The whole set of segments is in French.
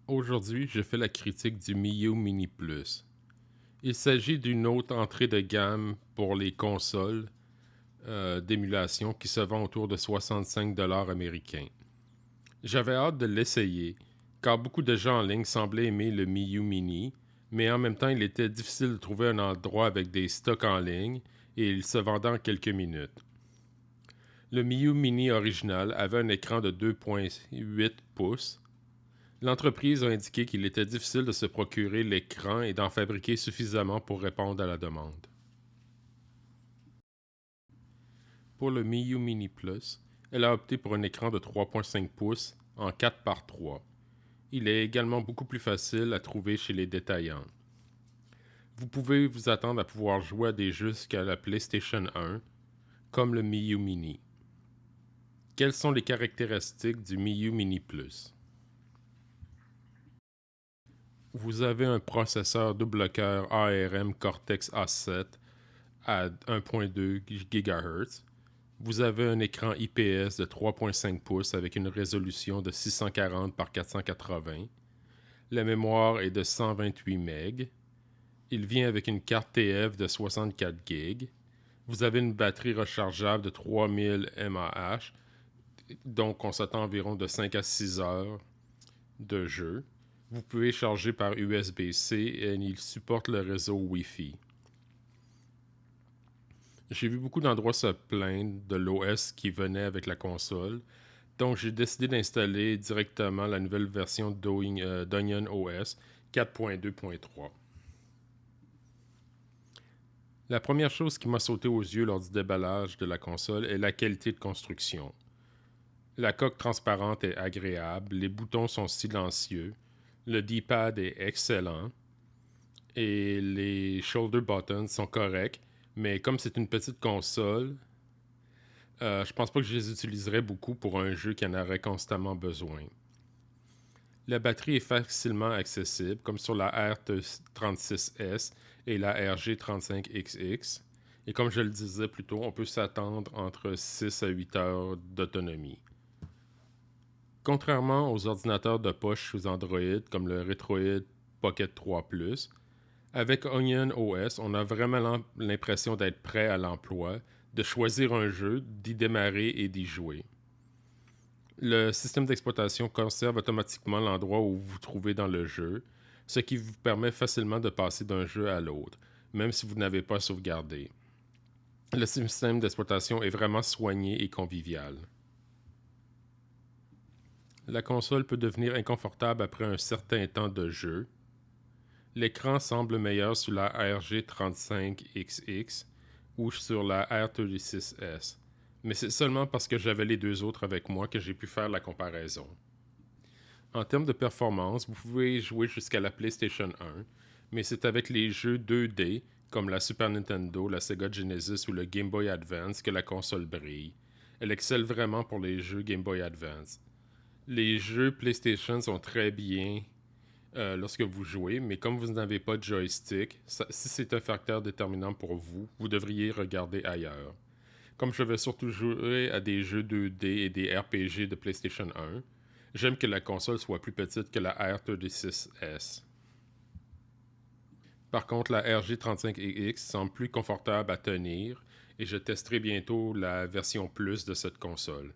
Aujourd'hui, je fais la critique du Miyoo Mini Plus. Il s'agit d'une autre entrée de gamme pour les consoles d'émulation qui se vend autour de 65$ américains. J'avais hâte de l'essayer, car beaucoup de gens en ligne semblaient aimer le Miyoo Mini, mais en même temps, il était difficile de trouver un endroit avec des stocks en ligne et il se vendait en quelques minutes. Le Miyoo Mini original avait un écran de 2,8 pouces. L'entreprise a indiqué qu'il était difficile de se procurer l'écran et d'en fabriquer suffisamment pour répondre à la demande. Pour le Miyoo Mini Plus, elle a opté pour un écran de 3,5 pouces en 4 par 3. Il est également beaucoup plus facile à trouver chez les détaillants. Vous pouvez vous attendre à pouvoir jouer à des jeux jusqu'à la PlayStation 1, comme le Miyoo Mini. Quelles sont les caractéristiques du Miyoo Mini Plus? Vous avez un processeur double cœur ARM Cortex A7 à 1.2 GHz. Vous avez un écran IPS de 3.5 pouces avec une résolution de 640 par 480. La mémoire est de 128 MB. Il vient avec une carte TF de 64 GB. Vous avez une batterie rechargeable de 3000 mAh, donc on s'attend environ de 5 à 6 heures de jeu. Vous pouvez charger par USB-C et il supporte le réseau Wi-Fi. J'ai vu beaucoup d'endroits se plaindre de l'OS qui venait avec la console, donc j'ai décidé d'installer directement la nouvelle version d'Onion OS 4.2.3. La première chose qui m'a sauté aux yeux lors du déballage de la console est la qualité de construction. La coque transparente est agréable, les boutons sont silencieux, le D-pad est excellent et les shoulder buttons sont corrects, mais comme c'est une petite console, je pense pas que je les utiliserais beaucoup pour un jeu qui en aurait constamment besoin. La batterie est facilement accessible, comme sur la R36S et la RG35XX. Et comme je le disais plus tôt, on peut s'attendre entre 6 à 8 heures d'autonomie. Contrairement aux ordinateurs de poche sous Android, comme le Retroid Pocket 3 Plus, avec Onion OS, on a vraiment l'impression d'être prêt à l'emploi, de choisir un jeu, d'y démarrer et d'y jouer. Le système d'exploitation conserve automatiquement l'endroit où vous vous trouvez dans le jeu, ce qui vous permet facilement de passer d'un jeu à l'autre, même si vous n'avez pas sauvegardé. Le système d'exploitation est vraiment soigné et convivial. La console peut devenir inconfortable après un certain temps de jeu. L'écran semble meilleur sur la RG35XX ou sur la R36S, mais c'est seulement parce que j'avais les deux autres avec moi que j'ai pu faire la comparaison. En termes de performance, vous pouvez jouer jusqu'à la PlayStation 1, mais c'est avec les jeux 2D, comme la Super Nintendo, la Sega Genesis ou le Game Boy Advance, que la console brille. Elle excelle vraiment pour les jeux Game Boy Advance. Les jeux PlayStation sont très bien lorsque vous jouez, mais comme vous n'avez pas de joystick, si c'est un facteur déterminant pour vous, vous devriez regarder ailleurs. Comme je vais surtout jouer à des jeux 2D et des RPG de PlayStation 1, j'aime que la console soit plus petite que la R36S. Par contre, la RG35XX semble plus confortable à tenir et je testerai bientôt la version Plus de cette console.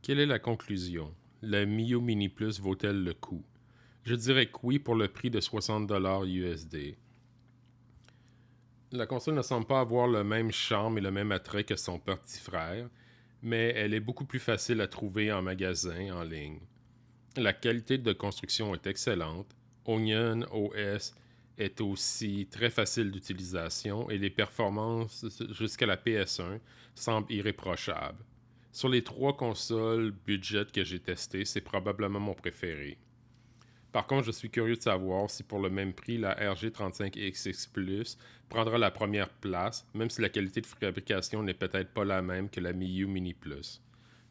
Quelle est la conclusion? La Miyoo Mini Plus vaut-elle le coup? Je dirais que oui pour le prix de 60$ USD. La console ne semble pas avoir le même charme et le même attrait que son petit frère, mais elle est beaucoup plus facile à trouver en magasin, en ligne. La qualité de construction est excellente. Onion OS est aussi très facile d'utilisation et les performances jusqu'à la PS1 semblent irréprochables. Sur les 3 consoles budget que j'ai testées, c'est probablement mon préféré. Par contre, je suis curieux de savoir si pour le même prix, la RG35XX Plus prendra la première place, même si la qualité de fabrication n'est peut-être pas la même que la Miyoo Mini Plus.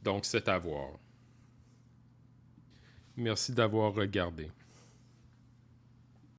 Donc, c'est à voir. Merci d'avoir regardé.